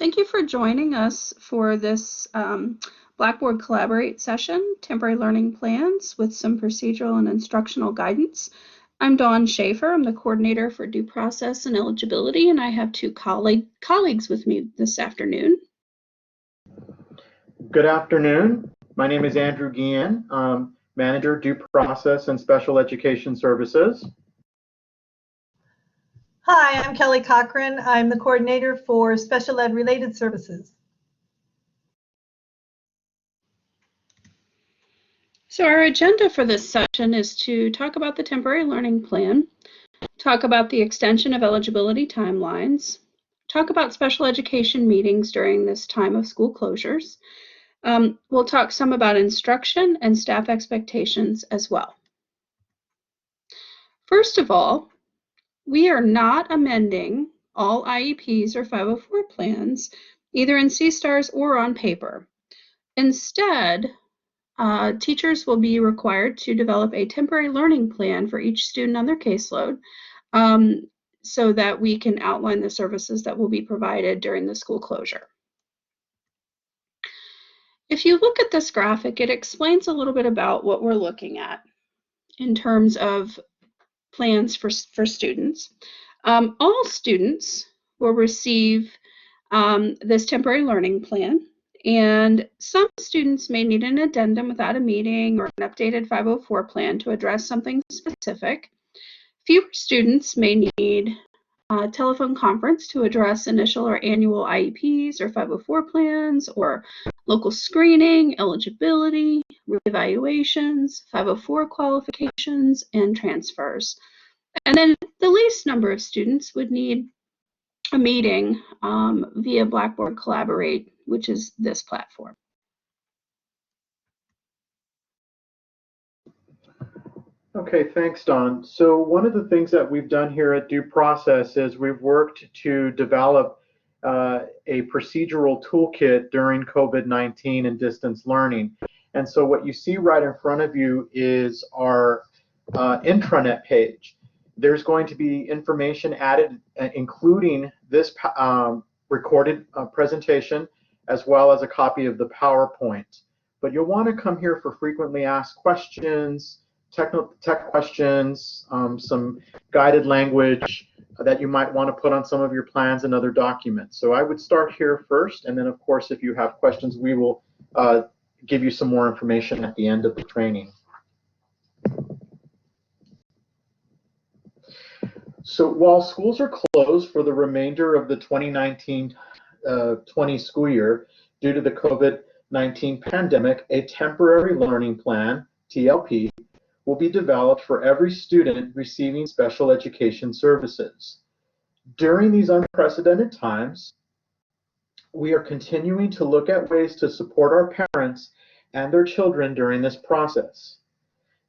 Thank you for joining us for this Blackboard Collaborate session, Temporary Learning Plans with some procedural and instructional guidance. I'm Dawn Schaefer. I'm the coordinator for due process and eligibility, and I have two colleagues with me this afternoon. Good afternoon. My name is Andrew Guillen, Manager, Due Process and Special Education Services. Hi, I'm Kelly Cochran. I'm the coordinator for Special Ed Related Services. So our agenda for this session is to talk about the temporary learning plan, talk about the extension of eligibility timelines, talk about special education meetings during this time of school closures. We'll talk some about instruction and staff expectations as well. First of all, we are not amending all IEPs or 504 plans, either in CSTARS or on paper. Instead, teachers will be required to develop a temporary learning plan for each student on their caseload so that we can outline the services that will be provided during the school closure. If you look at this graphic, it explains a little bit about what we're looking at in terms of plans for students. All students will receive this temporary learning plan, and some students may need an addendum without a meeting or an updated 504 plan to address something specific. Fewer students may need a telephone conference to address initial or annual IEPs or 504 plans, or local screening, eligibility, reevaluations, 504 qualifications, and transfers. And then the least number of students would need a meeting via Blackboard Collaborate, which is this platform. Okay, thanks, Dawn. So one of the things that we've done here at Due Process is we've worked to develop a procedural toolkit during COVID-19 and distance learning. And so what you see right in front of you is our intranet page. There's going to be information added, including this recorded presentation, as well as a copy of the PowerPoint. But you'll want to come here for frequently asked questions, tech questions, some guided language that you might want to put on some of your plans and other documents. So I would start here first, and then of course if you have questions, we will give you some more information at the end of the training. So while schools are closed for the remainder of the 2019-20 school year due to the COVID-19 pandemic, a temporary learning plan, TLP, will be developed for every student receiving special education services. During these unprecedented times, we are continuing to look at ways to support our parents and their children during this process.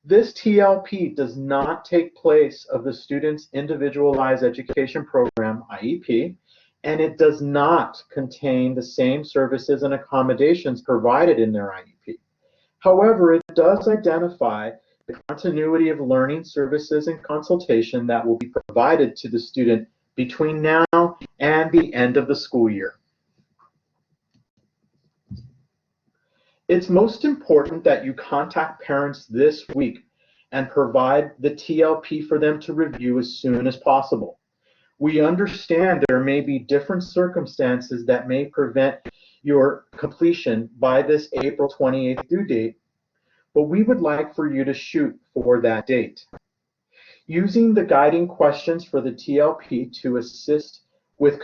This TLP does not take place of the student's individualized education program, IEP, and it does not contain the same services and accommodations provided in their IEP. However, it does identify the continuity of learning services and consultation that will be provided to the student between now and the end of the school year. It's most important that you contact parents this week and provide the TLP for them to review as soon as possible. We understand there may be different circumstances that may prevent your completion by this April 28th due date, but we would like for you to shoot for that date. Using the guiding questions for the TLP to assist with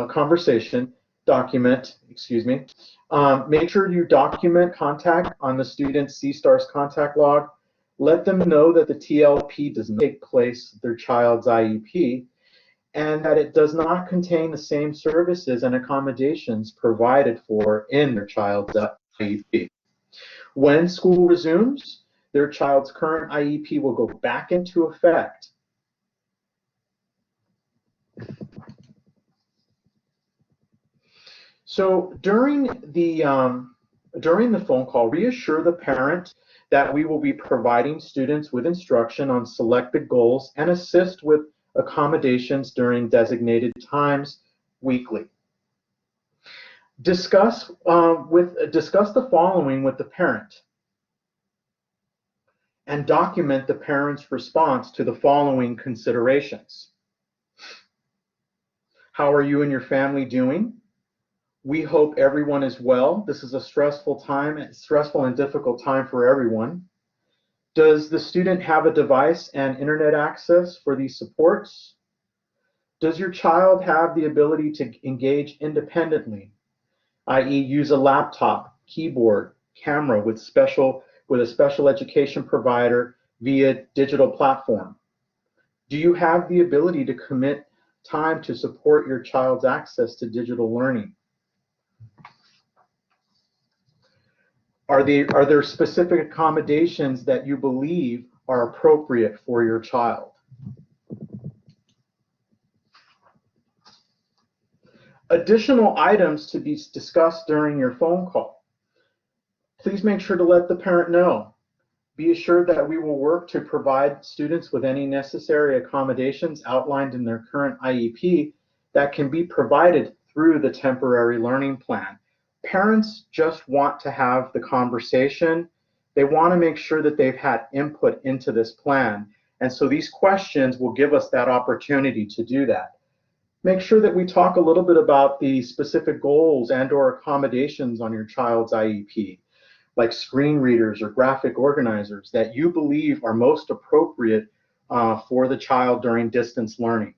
conversation, make sure you document contact on the student's CSTARS contact log. Let them know that the TLP does not take place with their child's IEP and that it does not contain the same services and accommodations provided for in their child's IEP. When school resumes, their child's current IEP will go back into effect. So during the phone call, reassure the parent that we will be providing students with instruction on selected goals and assist with accommodations during designated times weekly. Discuss the following with the parent and document the parent's response to the following considerations. How are you and your family doing? We hope everyone is well. This is a stressful and difficult time for everyone. Does the student have a device and internet access for these supports? Does your child have the ability to engage independently, i.e. use a laptop, keyboard, camera with a special education provider via digital platform? Do you have the ability to commit time to support your child's access to digital learning? Are there specific accommodations that you believe are appropriate for your child? Additional items to be discussed during your phone call. Please make sure to let the parent know. Be assured that we will work to provide students with any necessary accommodations outlined in their current IEP that can be provided through the temporary learning plan. Parents just want to have the conversation. They want to make sure that they've had input into this plan. And so these questions will give us that opportunity to do that. Make sure that we talk a little bit about the specific goals and/or accommodations on your child's IEP, like screen readers or graphic organizers that you believe are most appropriate for the child during distance learning.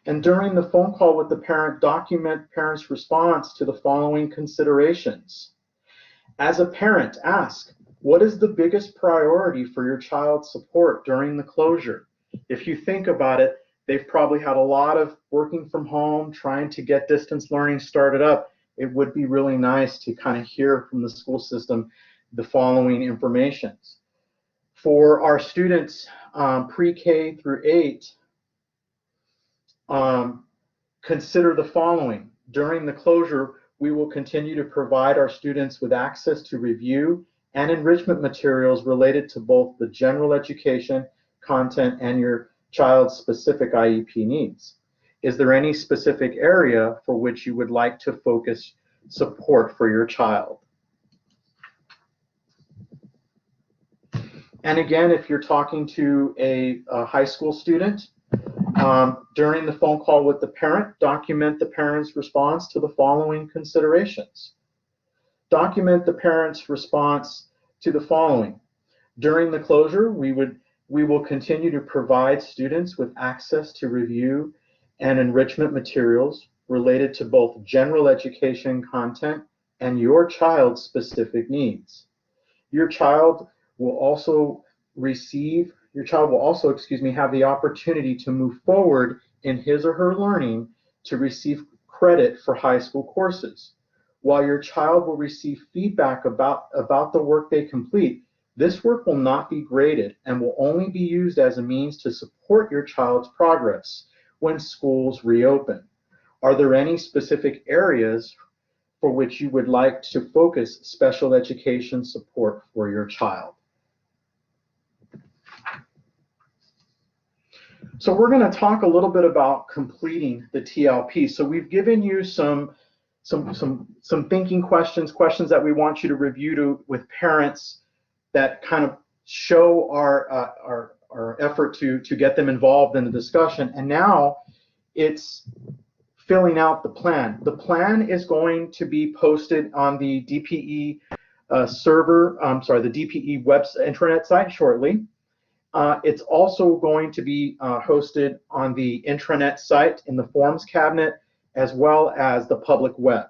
And during the phone call with the parent, document parent's response to the following considerations. As a parent, ask, what is the biggest priority for your child's support during the closure? If you think about it, they've probably had a lot of working from home, trying to get distance learning started up. It would be really nice to kind of hear from the school system the following information. For our students pre-K through 8, consider the following. During the closure, we will continue to provide our students with access to review and enrichment materials related to both the general education content and your child's specific IEP needs. Is there any specific area for which you would like to focus support for your child? And again, if you're talking to a high school student, during the phone call with the parent, document the parent's response to the following considerations. Document the parent's response to the following. During the closure, we will continue to provide students with access to review and enrichment materials related to both general education content and your child's specific needs. Your child will also have the opportunity to move forward in his or her learning to receive credit for high school courses. While your child will receive feedback about the work they complete, this work will not be graded and will only be used as a means to support your child's progress when schools reopen. Are there any specific areas for which you would like to focus special education support for your child? So we're going to talk a little bit about completing the TLP. So we've given you some thinking questions that we want you to review with parents that kind of show our effort to get them involved in the discussion. And now it's filling out the plan. The plan is going to be posted on the DPE the DPE intranet site shortly. It's also going to be hosted on the intranet site in the forms cabinet as well as the public web.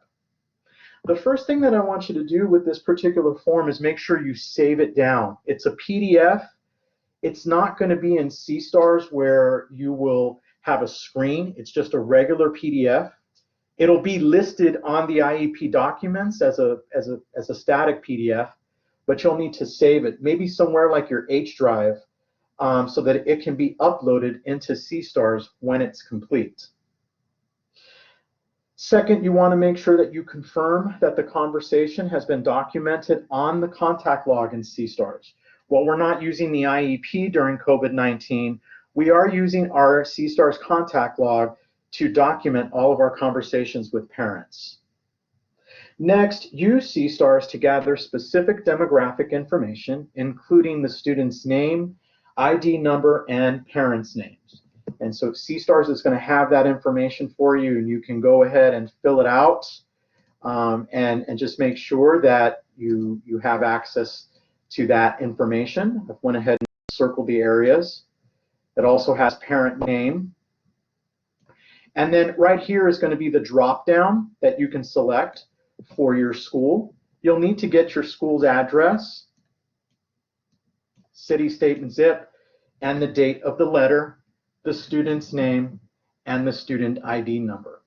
The first thing that I want you to do with this particular form is make sure you save it down. It's a PDF. It's not going to be in C-Stars where you will have a screen. It's just a regular PDF. It'll be listed on the IEP documents as a static PDF, but you'll need to save it, maybe somewhere like your H drive, so that it can be uploaded into C-Stars when it's complete. Second, you want to make sure that you confirm that the conversation has been documented on the contact log in C-Stars. While we're not using the IEP during COVID-19, we are using our C-Stars contact log to document all of our conversations with parents. Next, use C-STARS to gather specific demographic information, including the student's name, ID number, and parents' names. And so C-STARS is going to have that information for you, and you can go ahead and fill it out and just make sure that you have access to that information. I went ahead and circled the areas. It also has parent name. And then right here is going to be the drop down that you can select for your school. You'll need to get your school's address, city, state, and zip, and the date of the letter, the student's name, and the student ID number.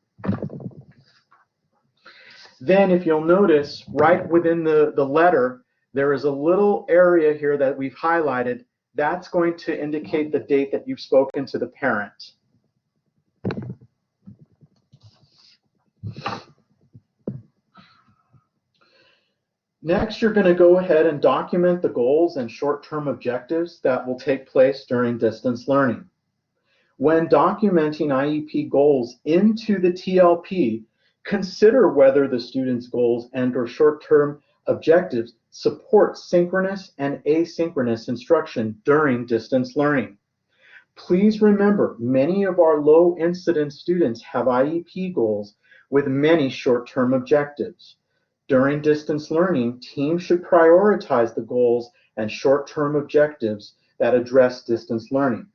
Then if you'll notice, right within the letter, there is a little area here that we've highlighted. That's going to indicate the date that you've spoken to the parent. Next, you're going to go ahead and document the goals and short-term objectives that will take place during distance learning. When documenting IEP goals into the TLP, consider whether the student's goals and/or short-term objectives support synchronous and asynchronous instruction during distance learning. Please remember, many of our low-incidence students have IEP goals with many short-term objectives. During distance learning, teams should prioritize the goals and short-term objectives that address distance learning.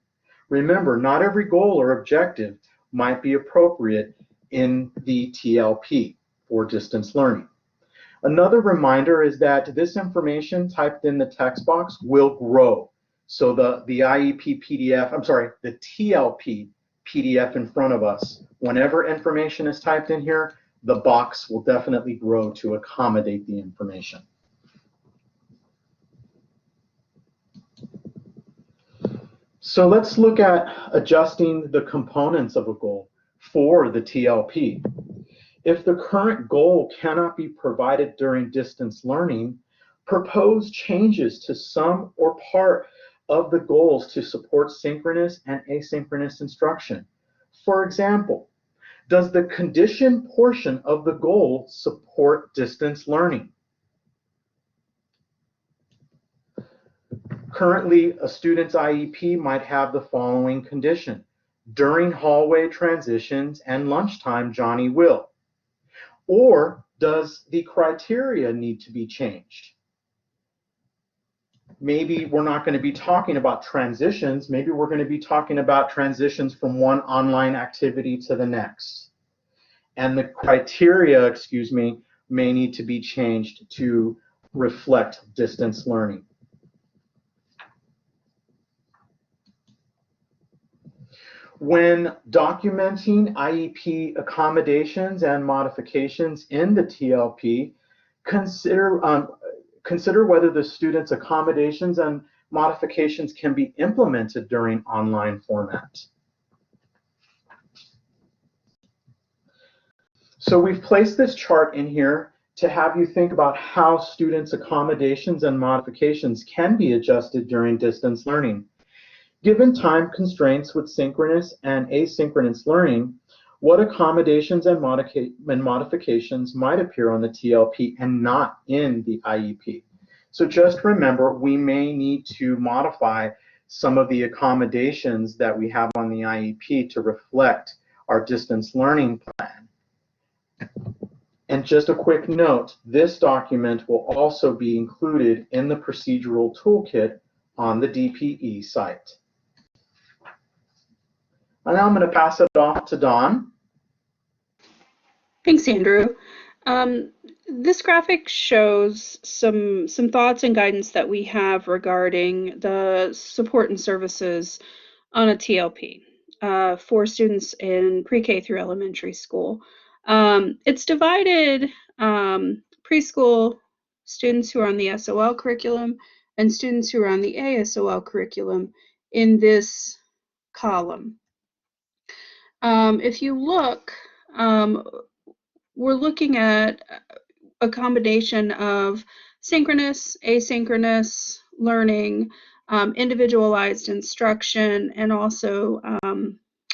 Remember, not every goal or objective might be appropriate in the TLP for distance learning. Another reminder is that this information typed in the text box will grow. So the IEP PDF, I'm sorry, the TLP PDF in front of us, whenever information is typed in here, the box will definitely grow to accommodate the information. So let's look at adjusting the components of a goal for the TLP. If the current goal cannot be provided during distance learning, propose changes to some or part of the goals to support synchronous and asynchronous instruction. For example, does the condition portion of the goal support distance learning? Currently, a student's IEP might have the following condition: during hallway transitions and lunchtime, Johnny will. Or does the criteria need to be changed? Maybe we're not going to be talking about transitions. Maybe we're going to be talking about transitions from one online activity to the next. And the criteria, excuse me, may need to be changed to reflect distance learning. When documenting IEP accommodations and modifications in the TLP, consider whether the student's accommodations and modifications can be implemented during online format. So we've placed this chart in here to have you think about how students' accommodations and modifications can be adjusted during distance learning. Given time constraints with synchronous and asynchronous learning, what accommodations and modifications might appear on the TLP and not in the IEP? So just remember, we may need to modify some of the accommodations that we have on the IEP to reflect our distance learning plan. And just a quick note, this document will also be included in the procedural toolkit on the DPE site. And now I'm going to pass it off to Dawn. Thanks, Andrew. This graphic shows some thoughts and guidance that we have regarding the support and services on a TLP for students in pre-K through elementary school. It's divided preschool students who are on the SOL curriculum and students who are on the ASOL curriculum in this column. If you look, we're looking at a combination of synchronous, asynchronous learning, individualized instruction, and also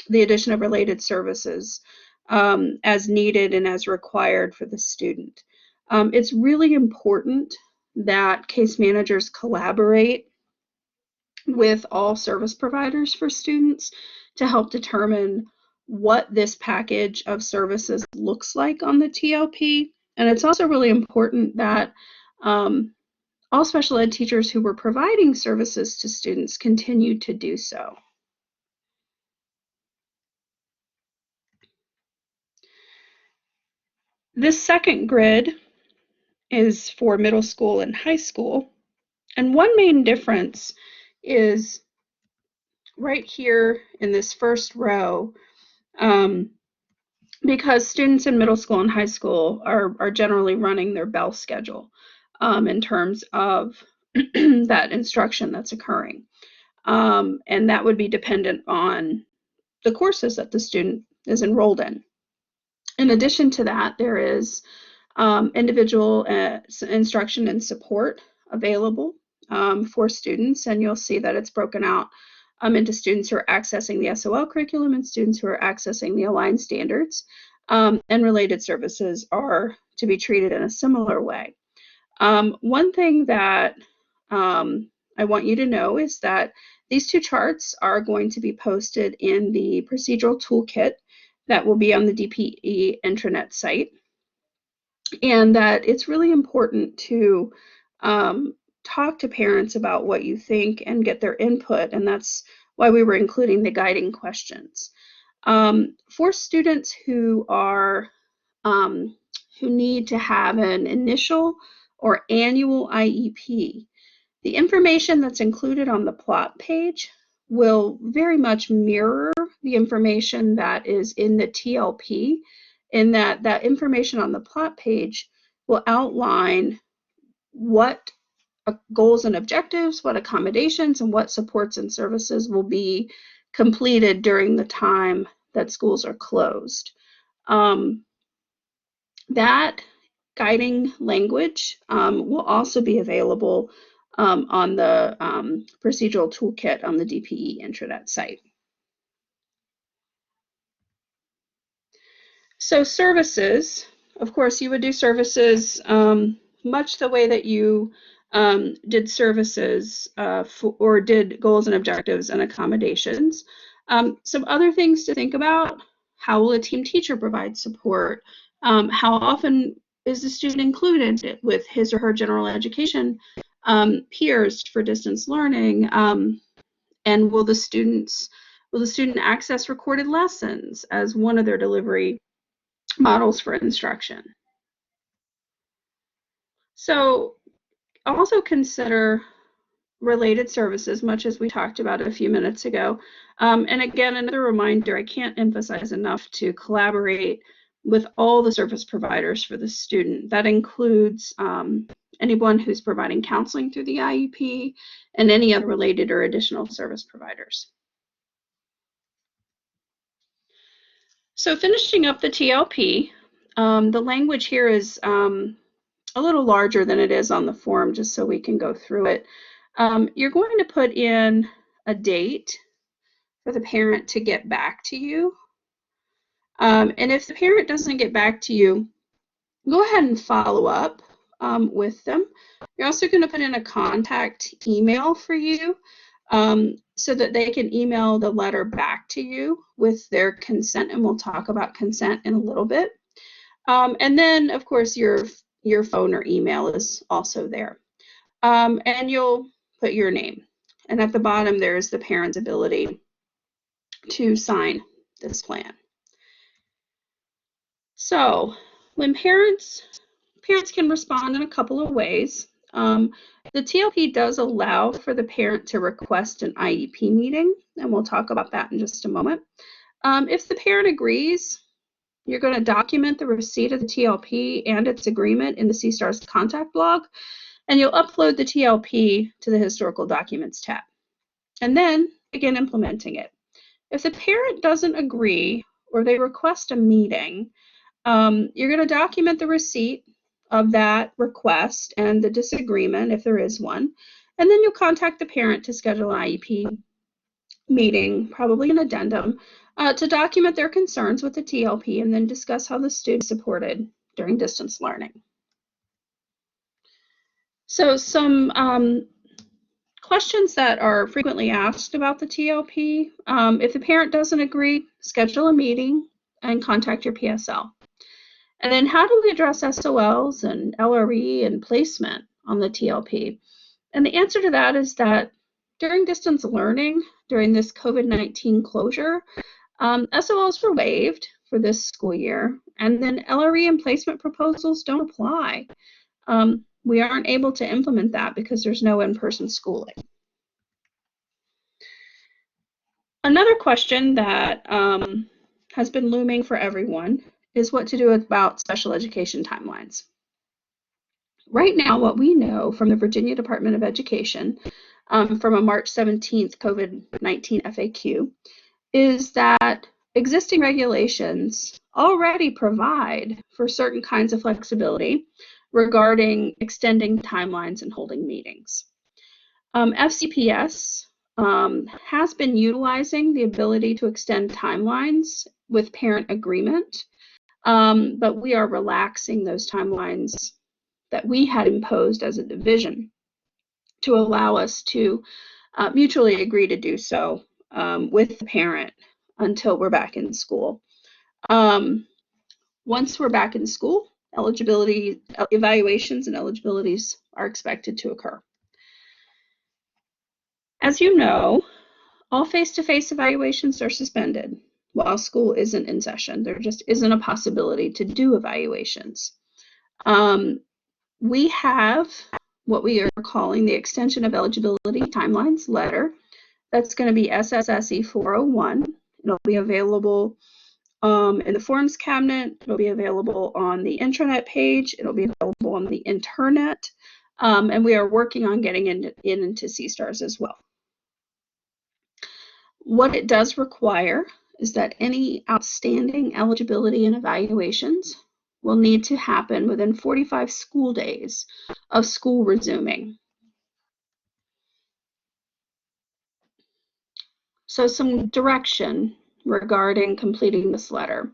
the addition of related services as needed and as required for the student. It's really important that case managers collaborate with all service providers for students to help determine what this package of services looks like on the TLP. And it's also really important that all special ed teachers who were providing services to students continue to do so. This second grid is for middle school and high school. And one main difference is right here in this first row, because students in middle school and high school are generally running their bell schedule in terms of that instruction that's occurring. And that would be dependent on the courses that the student is enrolled in. In addition to that, there is individual instruction and support available for students, and you'll see that it's broken out into students who are accessing the SOL curriculum and students who are accessing the aligned standards, and related services are to be treated in a similar way. One thing that I want you to know is that these two charts are going to be posted in the procedural toolkit that will be on the DPE intranet site, and that it's really important to talk to parents about what you think and get their input, and that's why we were including the guiding questions. For students who are who need to have an initial or annual IEP, the information that's included on the plot page will very much mirror the information that is in the TLP, in that that information on the plot page will outline what goals and objectives, what accommodations, and what supports and services will be completed during the time that schools are closed. That guiding language will also be available on the procedural toolkit on the DPE intranet site. So services, of course, you would do services much the way that you did services or did goals and objectives and accommodations. Some other things to think about: how will a team teacher provide support? How often is the student included with his or her general education peers for distance learning? And will the student access recorded lessons as one of their delivery models for instruction? So also consider related services, much as we talked about a few minutes ago. And again, another reminder, I can't emphasize enough to collaborate with all the service providers for the student. That includes anyone who's providing counseling through the IEP and any other related or additional service providers. So finishing up the TLP, the language here is a little larger than it is on the form, just so we can go through it. You're going to put in a date for the parent to get back to you. And if the parent doesn't get back to you, go ahead and follow up with them. You're also going to put in a contact email for you so that they can email the letter back to you with their consent, and we'll talk about consent in a little bit. And then, of course, your phone or email is also there. And you'll put your name. And at the bottom, there's the parent's ability to sign this plan. So when parents can respond in a couple of ways. The TLP does allow for the parent to request an IEP meeting, and we'll talk about that in just a moment. If the parent agrees, you're going to document the receipt of the TLP and its agreement in the CSTARS contact log, and you'll upload the TLP to the Historical Documents tab, and then begin implementing it. If the parent doesn't agree or they request a meeting, you're going to document the receipt of that request and the disagreement, if there is one, and then you'll contact the parent to schedule an IEP meeting, probably an addendum, to document their concerns with the TLP and then discuss how the student is supported during distance learning. So some questions that are frequently asked about the TLP. If the parent doesn't agree, schedule a meeting and contact your PSL. And then how do we address SOLs and LRE and placement on the TLP? And the answer to that is that during distance learning, during this COVID-19 closure, SOLs were waived for this school year, and then LRE and placement proposals don't apply. We aren't able to implement that because there's no in-person schooling. Another question that has been looming for everyone is what to do about special education timelines. Right now, what we know from the Virginia Department of Education from a March 17th COVID-19 FAQ is that existing regulations already provide for certain kinds of flexibility regarding extending timelines and holding meetings. FCPS has been utilizing the ability to extend timelines with parent agreement, but we are relaxing those timelines that we had imposed as a division to allow us to mutually agree to do so with the parent until we're back in school. Once we're back in school, eligibility evaluations and eligibilities are expected to occur. As you know, all face-to-face evaluations are suspended while school isn't in session. There just isn't a possibility to do evaluations. We have what we are calling the Extension of Eligibility Timelines letter. That's going to be SSSE 401. It'll be available in the forms cabinet. It'll be available on the intranet page. It'll be available on the internet. And we are working on getting into CSTARS as well. What it does require is that any outstanding eligibility and evaluations will need to happen within 45 school days of school resuming. So some direction regarding completing this letter.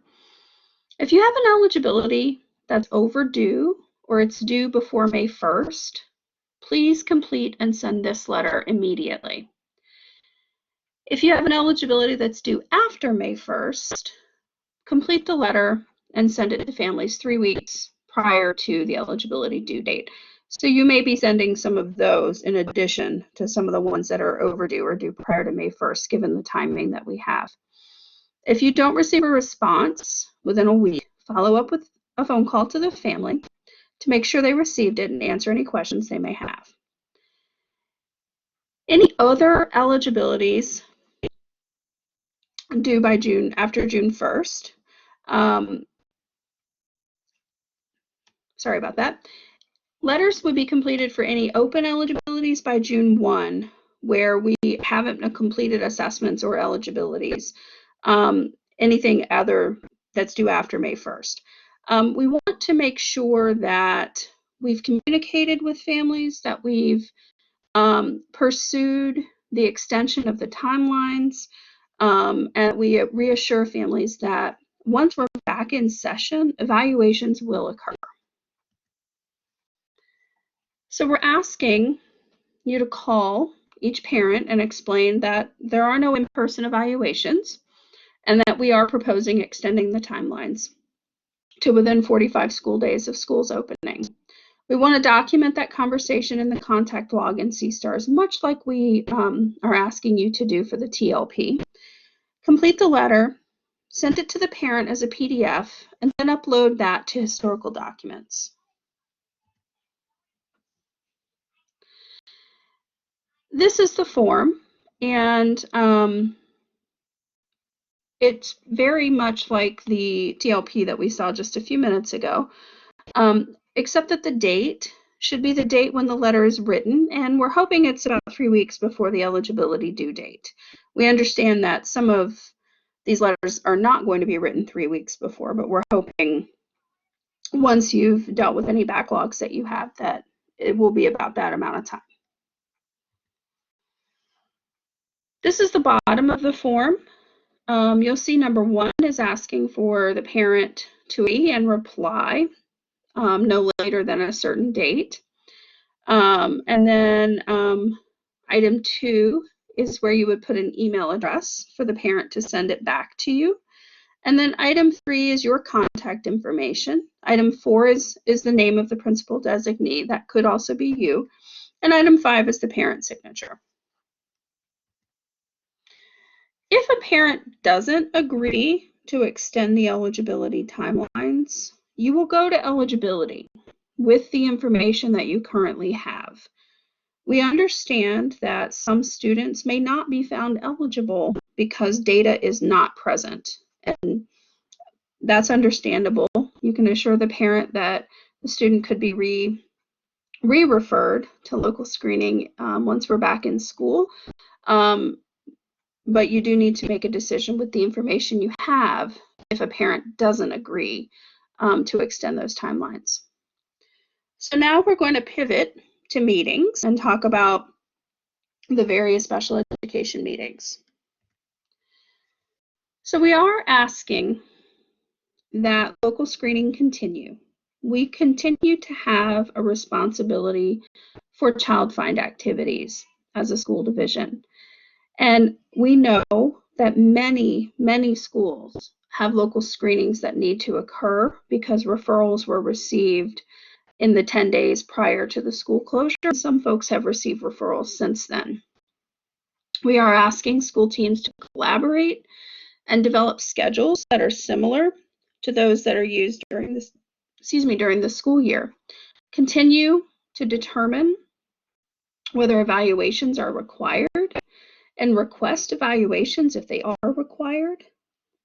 If you have an eligibility that's overdue or it's due before May 1st, please complete and send this letter immediately. If you have an eligibility that's due after May 1st, complete the letter and send it to families 3 weeks prior to the eligibility due date. So you may be sending some of those in addition to some of the ones that are overdue or due prior to May 1st, given the timing that we have. If you don't receive a response within a week, follow up with a phone call to the family to make sure they received it and answer any questions they may have. Any other eligibilities due by after June 1st, sorry about that. Letters would be completed for any open eligibilities by June 1, where we haven't completed assessments or eligibilities, anything other that's due after May 1st. We want to make sure that we've communicated with families, that we've pursued the extension of the timelines, and we reassure families that once we're back in session, evaluations will occur. So we're asking you to call each parent and explain that there are no in-person evaluations and that we are proposing extending the timelines to within 45 school days of schools opening. We want to document that conversation in the contact log in CSTARS, much like we are asking you to do for the TLP. Complete the letter, send it to the parent as a PDF, and then upload that to historical documents. This is the form, and it's very much like the TLP that we saw just a few minutes ago, except that the date should be the date when the letter is written, and we're hoping it's about 3 weeks before the eligibility due date. We understand that some of these letters are not going to be written 3 weeks before, but we're hoping once you've dealt with any backlogs that you have that it will be about that amount of time. This is the bottom of the form. You'll see number 1 is asking for the parent to agree and reply no later than a certain date. And then item 2 is where you would put an email address for the parent to send it back to you. And then item 3 is your contact information. Item 4 is the name of the principal designee. That could also be you. And item 5 is the parent signature. If a parent doesn't agree to extend the eligibility timelines, you will go to eligibility with the information that you currently have. We understand that some students may not be found eligible because data is not present, and that's understandable. You can assure the parent that the student could be re-referred to local screening once we're back in school. But you do need to make a decision with the information you have if a parent doesn't agree to extend those timelines. So now we're going to pivot to meetings and talk about the various special education meetings. So we are asking that local screening continue. We continue to have a responsibility for child find activities as a school division. And we know that many, many schools have local screenings that need to occur because referrals were received in the 10 days prior to the school closure. Some folks have received referrals since then. We are asking school teams to collaborate and develop schedules that are similar to those that are used during this, during the school year. Continue to determine whether evaluations are required and request evaluations if they are required,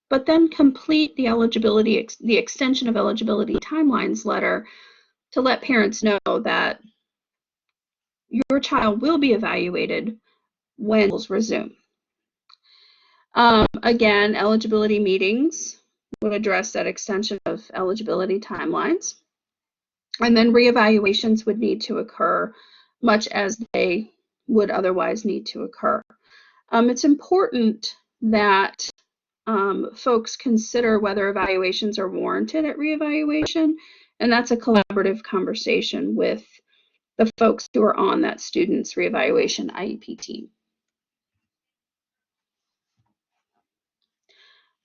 but then complete the eligibility, the extension of eligibility timelines letter to let parents know that your child will be evaluated when schools resume. Again, eligibility meetings would address that extension of eligibility timelines. And then reevaluations would need to occur much as they would otherwise need to occur. It's important that folks consider whether evaluations are warranted at reevaluation, and that's a collaborative conversation with the folks who are on that student's reevaluation IEP team.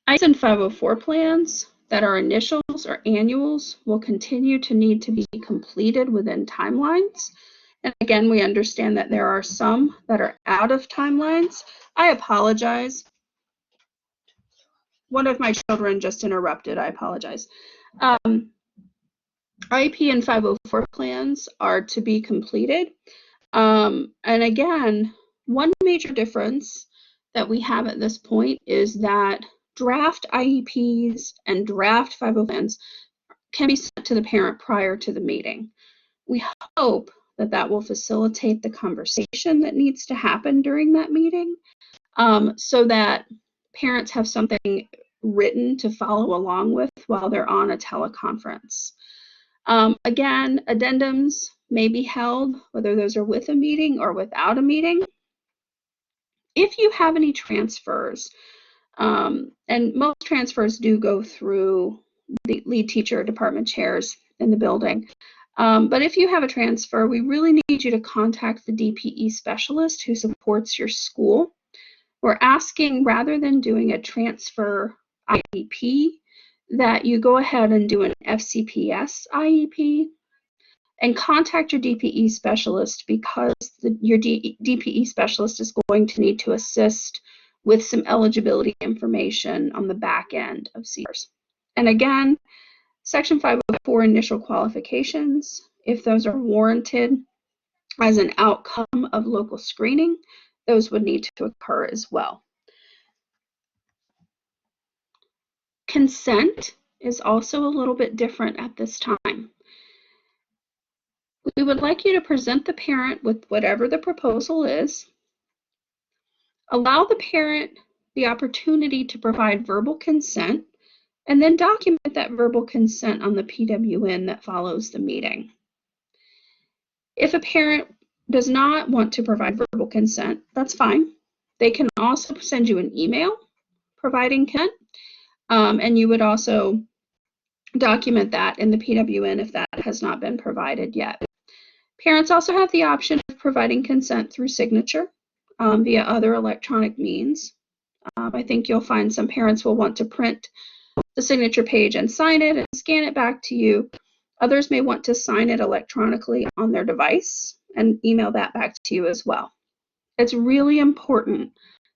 ICE and 504 plans that are initials or annuals will continue to need to be completed within timelines. And again, we understand that there are some that are out of timelines. I apologize. One of my children just interrupted. I apologize. IEP and 504 plans are to be completed. And again, one major difference that we have at this point is that draft IEPs and draft 504 plans can be sent to the parent prior to the meeting. We hope that that will facilitate the conversation that needs to happen during that meeting, so that parents have something written to follow along with while they're on a teleconference. Again, addendums may be held, whether those are with a meeting or without a meeting. If you have any transfers, and most transfers do go through the lead teacher, department chairs in the building. But if you have a transfer, we really need you to contact the DPE specialist who supports your school. We're asking, rather than doing a transfer IEP, that you go ahead and do an FCPS IEP and contact your DPE specialist, because your DPE specialist is going to need to assist with some eligibility information on the back end of CRs. And again, Section 504 initial qualifications, if those are warranted as an outcome of local screening, those would need to occur as well. Consent is also a little bit different at this time. We would like you to present the parent with whatever the proposal is. Allow the parent the opportunity to provide verbal consent, and then document that verbal consent on the PWN that follows the meeting. If a parent does not want to provide verbal consent, that's fine. They can also send you an email providing consent, and you would also document that in the PWN if that has not been provided yet. Parents also have the option of providing consent through signature via other electronic means. I think you'll find some parents will want to print the signature page and sign it and scan it back to you. Others may want to sign it electronically on their device and email that back to you as well. It's really important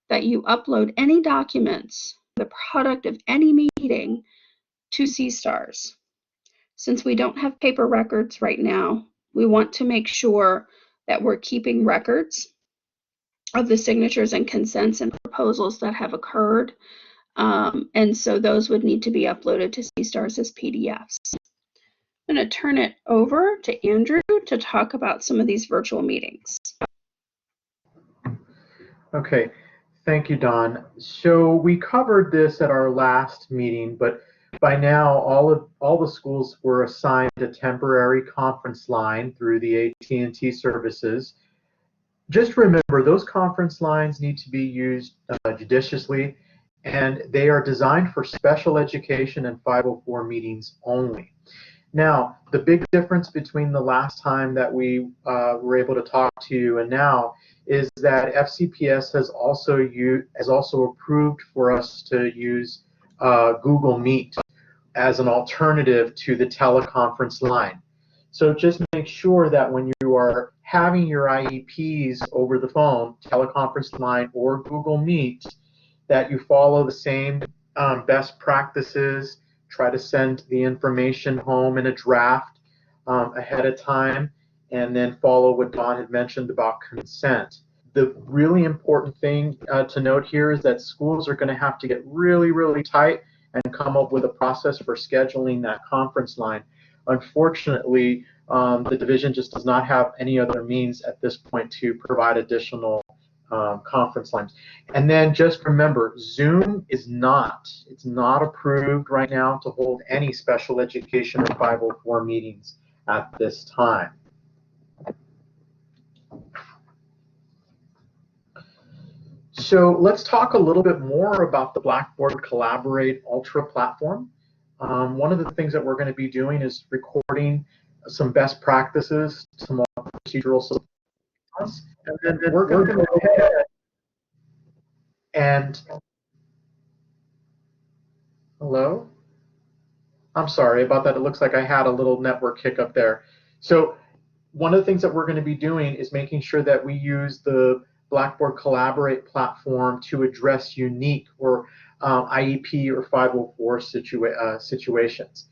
that you upload any documents, the product of any meeting, to C-STARS. Since we don't have paper records right now, we want to make sure that we're keeping records of the signatures and consents and proposals that have occurred. And so those would need to be uploaded to C-STARS as PDFs. I'm going to turn it over to Andrew to talk about some of these virtual meetings. Okay, thank you, Dawn. So we covered this at our last meeting, but by now all the schools were assigned a temporary conference line through the AT&T services. Just remember, those conference lines need to be used judiciously, and they are designed for special education and 504 meetings only. Now, the big difference between the last time that we were able to talk to you and now is that FCPS has also approved for us to use Google Meet as an alternative to the teleconference line. So just make sure that when you are having your IEPs over the phone, teleconference line, or Google Meet, that you follow the same best practices. Try to send the information home in a draft ahead of time, and then follow what Dawn had mentioned about consent. The really important thing to note here is that schools are going to have to get really, really tight and come up with a process for scheduling that conference line. Unfortunately, the division just does not have any other means at this point to provide additional conference lines. And then just remember, Zoom is it's not approved right now to hold any special education or 504 meetings at this time. So let's talk a little bit more about the Blackboard Collaborate Ultra platform. One of the things that we're going to be doing is recording some best practices, some procedural support, and then we're going to go ahead and hello? I'm sorry about that. It looks like I had a little network hiccup there. So one of the things that we're going to be doing is making sure that we use the Blackboard Collaborate platform to address unique or IEP or 504 situations.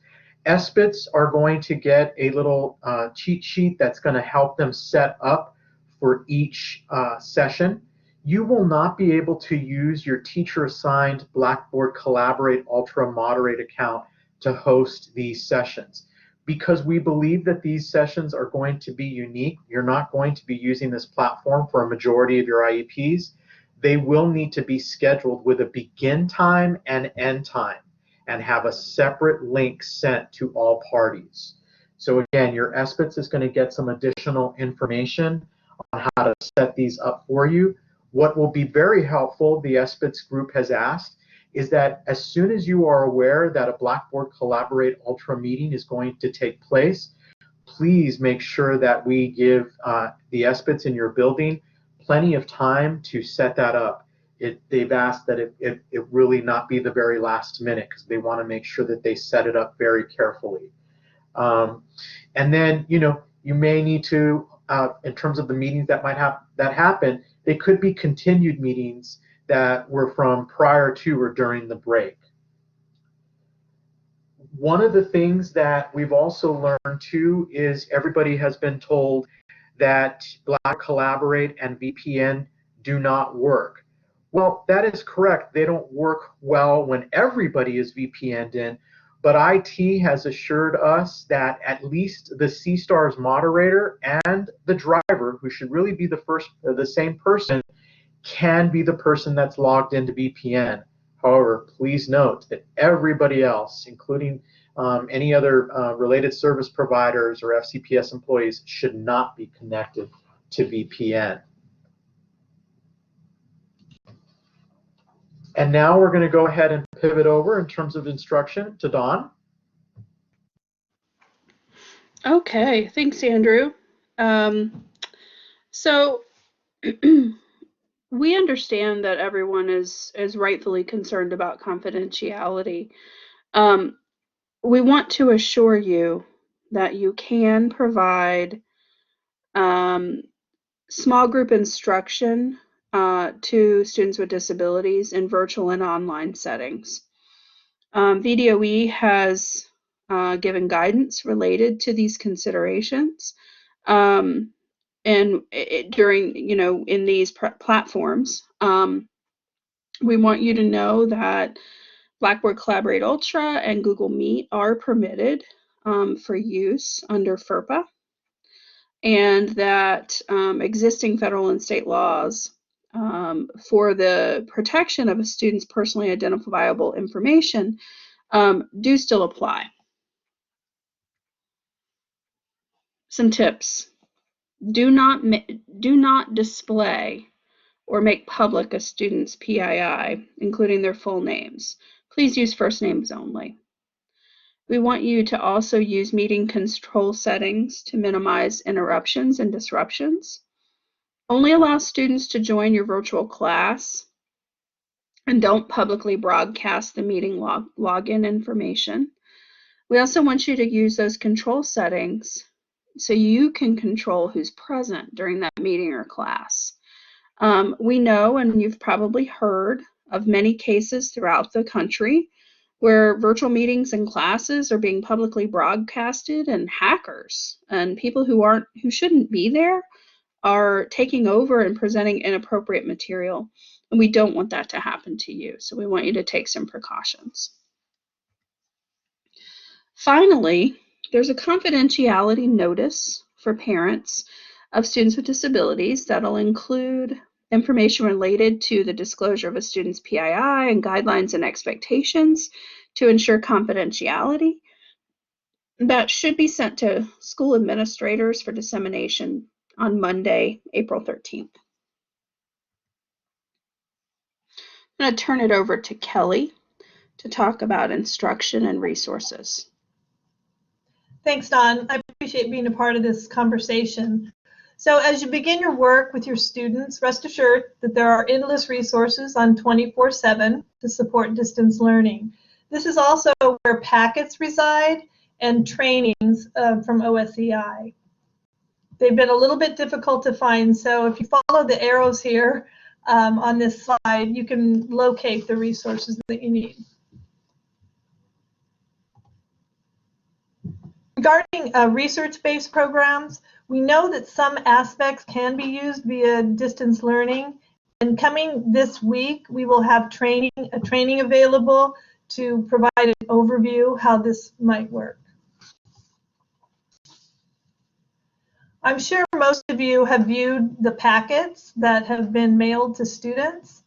SBITs are going to get a little cheat sheet that's going to help them set up for each session. You will not be able to use your teacher-assigned Blackboard Collaborate Ultra Moderate account to host these sessions. Because we believe that these sessions are going to be unique, you're not going to be using this platform for a majority of your IEPs. They will need to be scheduled with a begin time and end time and have a separate link sent to all parties. So again, your SBITS is going to get some additional information on how to set these up for you. What will be very helpful, the SBITS group has asked, is that as soon as you are aware that a Blackboard Collaborate Ultra meeting is going to take place, please make sure that we give the SBITs in your building plenty of time to set that up. They've asked that it really not be the very last minute because they want to make sure that they set it up very carefully. And then, you may need to, in terms of the meetings that might happen, they could be continued meetings that were from prior to or during the break. One of the things that we've also learned too is everybody has been told that Black Collaborate and VPN do not work. Well, that is correct. They don't work well when everybody is VPN'd in, but IT has assured us that at least the C-STARS moderator and the driver, who should really be the same person, can be the person that's logged into VPN. However, please note that everybody else, including any other related service providers or FCPS employees, should not be connected to VPN. And now we're going to go ahead and pivot over in terms of instruction to Dawn. Okay, thanks, Andrew. So we understand that everyone is rightfully concerned about confidentiality. We want to assure you that you can provide small group instruction to students with disabilities in virtual and online settings. VDOE has given guidance related to these considerations. And during, in these platforms, we want you to know that Blackboard Collaborate Ultra and Google Meet are permitted for use under FERPA, and that existing federal and state laws for the protection of a student's personally identifiable information do still apply. Some tips. Do not display or make public a student's PII, including their full names. Please use first names only. We want you to also use meeting control settings to minimize interruptions and disruptions. Only allow students to join your virtual class, and don't publicly broadcast the meeting login information. We also want you to use those control settings so you can control who's present during that meeting or class. We know, and you've probably heard of many cases throughout the country where virtual meetings and classes are being publicly broadcasted, and hackers and people who shouldn't be there are taking over and presenting inappropriate material. And we don't want that to happen to you. So we want you to take some precautions. Finally, there's a confidentiality notice for parents of students with disabilities that'll include information related to the disclosure of a student's PII and guidelines and expectations to ensure confidentiality. That should be sent to school administrators for dissemination on Monday, April 13th. I'm going to turn it over to Kelly to talk about instruction and resources. Thanks, Dawn. I appreciate being a part of this conversation. So as you begin your work with your students, rest assured that there are endless resources on 24/7 to support distance learning. This is also where packets reside and trainings from OSEI. They've been a little bit difficult to find, so if you follow the arrows here on this slide, you can locate the resources that you need. Regarding research-based programs, we know that some aspects can be used via distance learning. And coming this week, we will have a training available to provide an overview how this might work. I'm sure most of you have viewed the packets that have been mailed to students.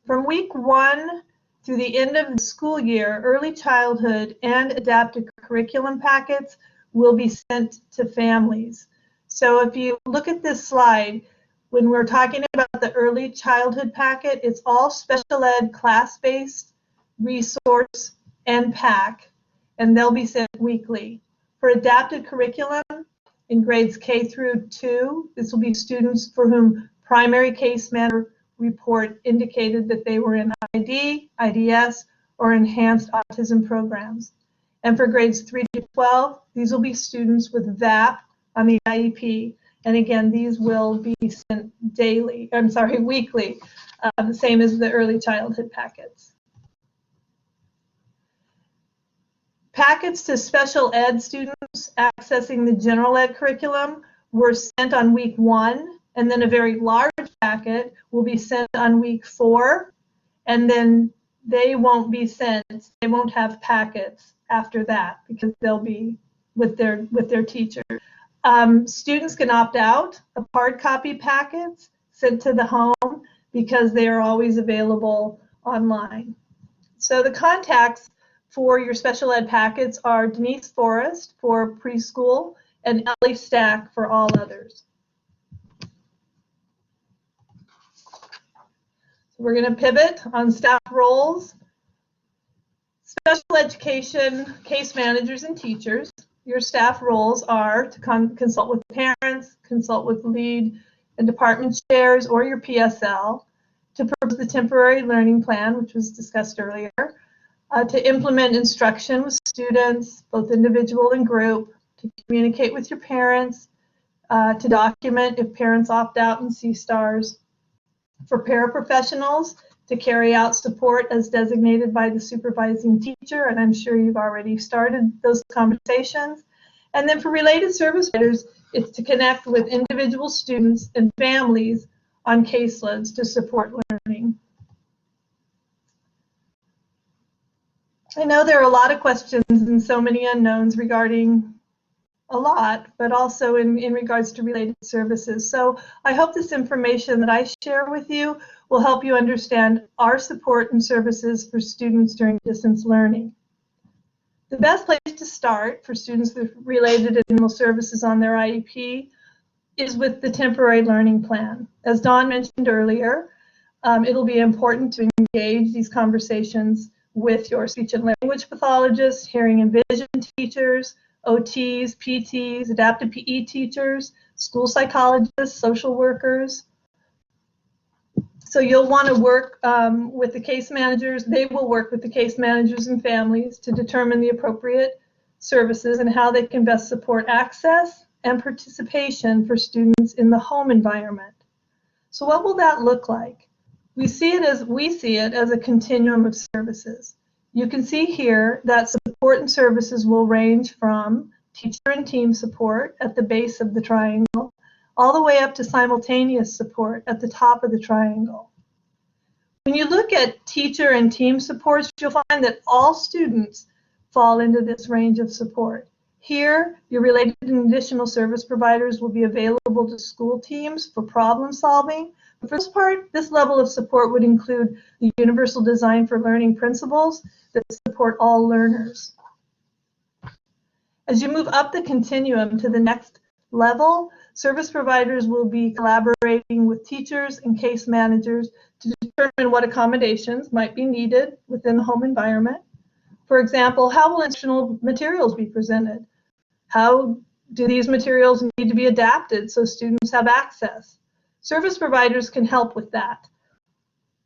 From week 1 through the end of the school year, early childhood and adapted curriculum packets will be sent to families. So if you look at this slide, when we're talking about the early childhood packet, it's all special ed class-based resource and pack, and they'll be sent weekly. For adapted curriculum in grades K through 2, this will be students for whom primary case matter report indicated that they were in ID, IDS, or enhanced autism programs. And for grades 3 to 12, these will be students with VAP on the IEP. And again, these will be sent weekly, the same as the early childhood packets. Packets to special ed students accessing the general ed curriculum were sent on week 1. And then a very large packet will be sent on week 4, and then they won't be sent. They won't have packets after that because they'll be with their teacher. Students can opt out of hard copy packets sent to the home because they are always available online. So the contacts for your special ed packets are Denise Forrest for preschool and Ellie Stack for all others. We're going to pivot on staff roles. Special education case managers and teachers. Your staff roles are to consult with parents, consult with lead and department chairs or your PSL, to propose the temporary learning plan, which was discussed earlier, to implement instruction with students, both individual and group, to communicate with your parents, to document if parents opt out and see stars, for paraprofessionals to carry out support as designated by the supervising teacher, and I'm sure you've already started those conversations. And then for related service providers, it's to connect with individual students and families on caseloads to support learning. I know there are a lot of questions and so many unknowns regarding a lot, but also in regards to related services. So I hope this information that I share with you will help you understand our support and services for students during distance learning. The best place to start for students with related and minimal services on their IEP is with the temporary learning plan. As Dawn mentioned earlier, it'll be important to engage these conversations with your speech and language pathologists, hearing and vision teachers, OTs, PTs, adaptive PE teachers, school psychologists, social workers. So you'll want to work with the case managers. They will work with the case managers and families to determine the appropriate services and how they can best support access and participation for students in the home environment. So what will that look like? We see it as a continuum of services. You can see here that support and services will range from teacher and team support at the base of the triangle, all the way up to simultaneous support at the top of the triangle. When you look at teacher and team supports, you'll find that all students fall into this range of support. Here, your related and additional service providers will be available to school teams for problem solving. For the most part, this level of support would include the universal design for learning principles that support all learners. As you move up the continuum to the next level, service providers will be collaborating with teachers and case managers to determine what accommodations might be needed within the home environment. For example, how will instructional materials be presented? How do these materials need to be adapted so students have access? Service providers can help with that.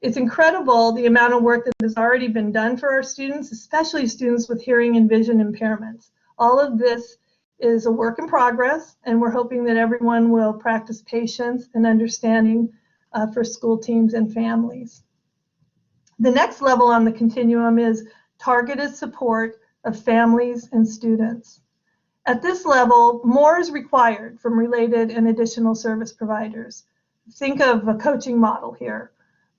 It's incredible the amount of work that has already been done for our students, especially students with hearing and vision impairments. All of this is a work in progress, and we're hoping that everyone will practice patience and understanding for school teams and families. The next level on the continuum is targeted support of families and students. At this level, more is required from related and additional service providers. Think of a coaching model here.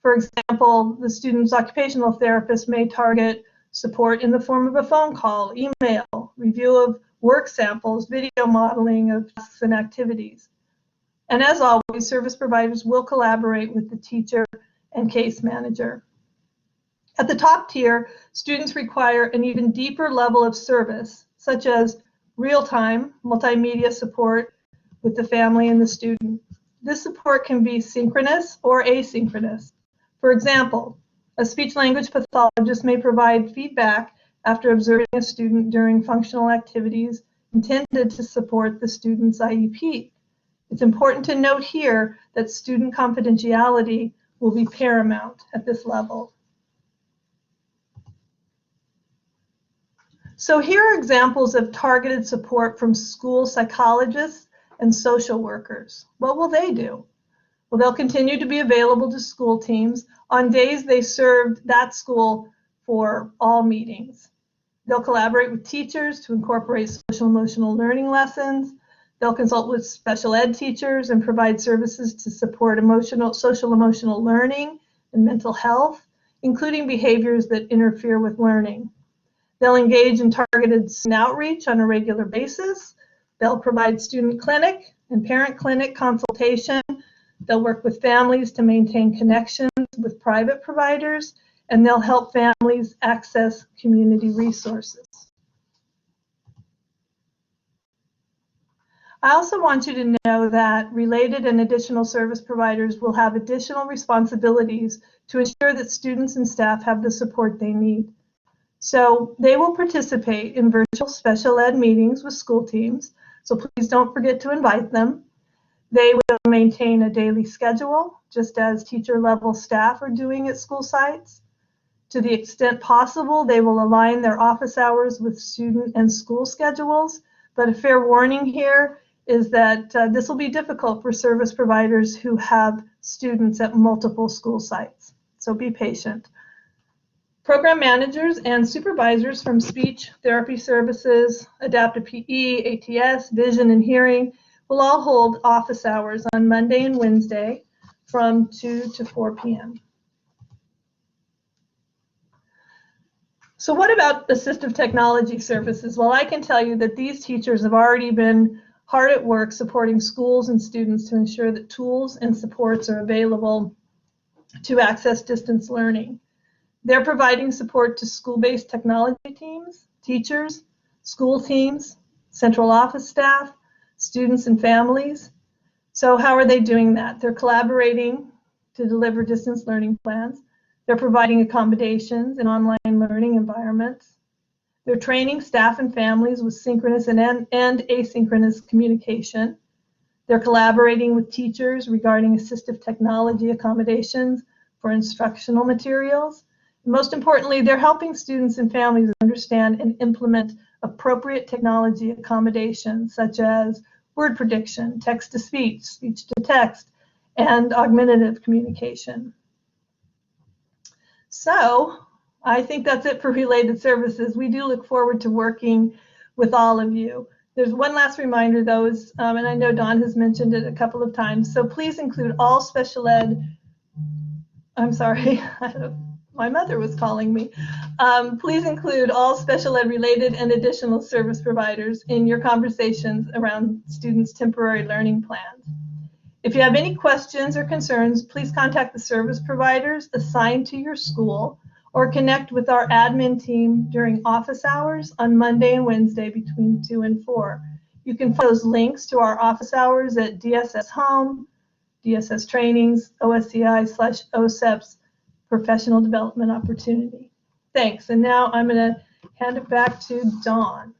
For example, the student's occupational therapist may target support in the form of a phone call, email, review of work samples, video modeling of tasks and activities. And as always, service providers will collaborate with the teacher and case manager. At the top tier, students require an even deeper level of service, such as real-time multimedia support with the family and the student. This support can be synchronous or asynchronous. For example, a speech-language pathologist may provide feedback after observing a student during functional activities intended to support the student's IEP. It's important to note here that student confidentiality will be paramount at this level. So here are examples of targeted support from school psychologists and social workers. What will they do? Well, they'll continue to be available to school teams on days they served that school for all meetings. They'll collaborate with teachers to incorporate social emotional learning lessons. They'll consult with special ed teachers and provide services to support social emotional learning and mental health, including behaviors that interfere with learning. They'll engage in targeted outreach on a regular basis. They'll provide student clinic and parent clinic consultation. They'll work with families to maintain connections with private providers, and they'll help families access community resources. I also want you to know that related and additional service providers will have additional responsibilities to ensure that students and staff have the support they need. So they will participate in virtual special ed meetings with school teams, so please don't forget to invite them. They will maintain a daily schedule, just as teacher level staff are doing at school sites. To the extent possible, they will align their office hours with student and school schedules, but a fair warning here is that this will be difficult for service providers who have students at multiple school sites, so be patient. Program managers and supervisors from speech therapy services, adaptive PE, ATS, vision, and hearing will all hold office hours on Monday and Wednesday from 2 to 4 p.m. So what about assistive technology services? Well, I can tell you that these teachers have already been hard at work supporting schools and students to ensure that tools and supports are available to access distance learning. They're providing support to school-based technology teams, teachers, school teams, central office staff, students and families. So how are they doing that? They're collaborating to deliver distance learning plans. They're providing accommodations in online learning environments. They're training staff and families with synchronous and asynchronous communication. They're collaborating with teachers regarding assistive technology accommodations for instructional materials. Most importantly, they're helping students and families understand and implement appropriate technology accommodations such as word prediction, text-to-speech, speech-to-text, and augmentative communication. So I think that's it for related services. We do look forward to working with all of you. There's one last reminder, though, and I know Dawn has mentioned it a couple of times, so please include all special ed, I'm sorry, my mother was calling me. Please include all special ed related and additional service providers in your conversations around students' temporary learning plans. If you have any questions or concerns, please contact the service providers assigned to your school or connect with our admin team during office hours on Monday and Wednesday between 2 and 4. You can find those links to our office hours at DSS Home, DSS Trainings, OSCI/OSEP's Professional Development Opportunity. Thanks, and now I'm going to hand it back to Dawn.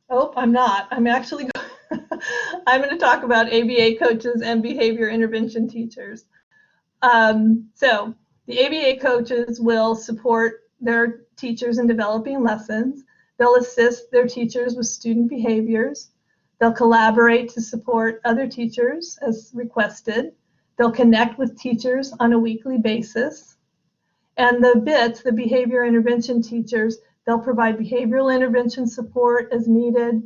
Oh, I'm not. I'm actually I'm going to talk about ABA coaches and behavior intervention teachers. So the ABA coaches will support their teachers in developing lessons. They'll assist their teachers with student behaviors. They'll collaborate to support other teachers as requested. They'll connect with teachers on a weekly basis. And the BITS, the behavior intervention teachers, they'll provide behavioral intervention support as needed.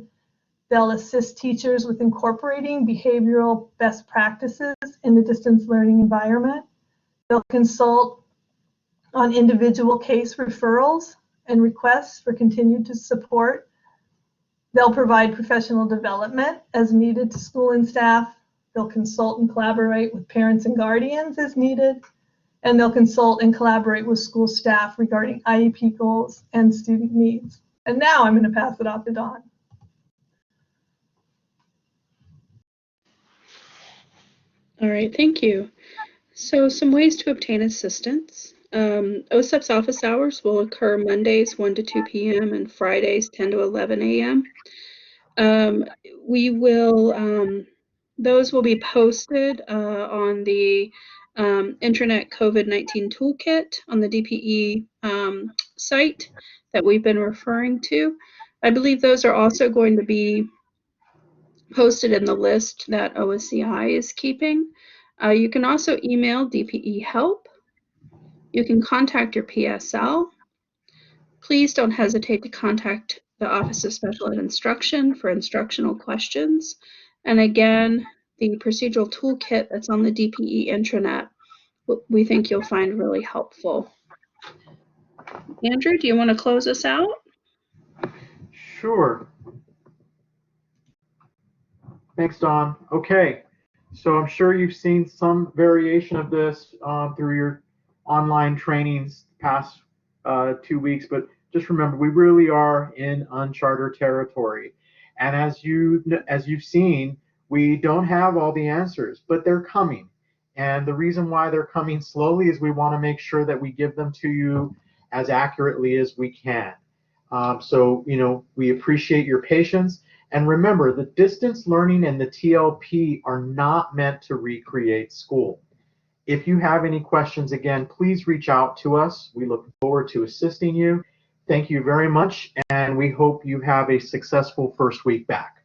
They'll assist teachers with incorporating behavioral best practices in the distance learning environment. They'll consult on individual case referrals and requests for continued support. They'll provide professional development as needed to school and staff. They'll consult and collaborate with parents and guardians as needed. And they'll consult and collaborate with school staff regarding IEP goals and student needs. And now I'm going to pass it off to Dawn. All right, thank you. So some ways to obtain assistance. OSEP's office hours will occur Mondays 1 to 2 p.m. and Fridays 10 to 11 a.m. Those will be posted on the Intranet COVID-19 Toolkit on the DPE site that we've been referring to. I believe those are also going to be posted in the list that OSCI is keeping. You can also email DPE help. You can contact your PSL. Please don't hesitate to contact the Office of Special Ed Instruction for instructional questions. And again, the procedural toolkit that's on the DPE intranet, we think you'll find really helpful. Andrew, do you want to close us out? Sure. Thanks, Dawn. Okay, so I'm sure you've seen some variation of this through your online trainings past 2 weeks, but just remember, we really are in uncharted territory. And as you've seen, we don't have all the answers, but they're coming. And the reason why they're coming slowly is we want to make sure that we give them to you as accurately as we can. So, we appreciate your patience. And remember, the distance learning and the TLP are not meant to recreate school. If you have any questions, again, please reach out to us. We look forward to assisting you. Thank you very much, and we hope you have a successful first week back.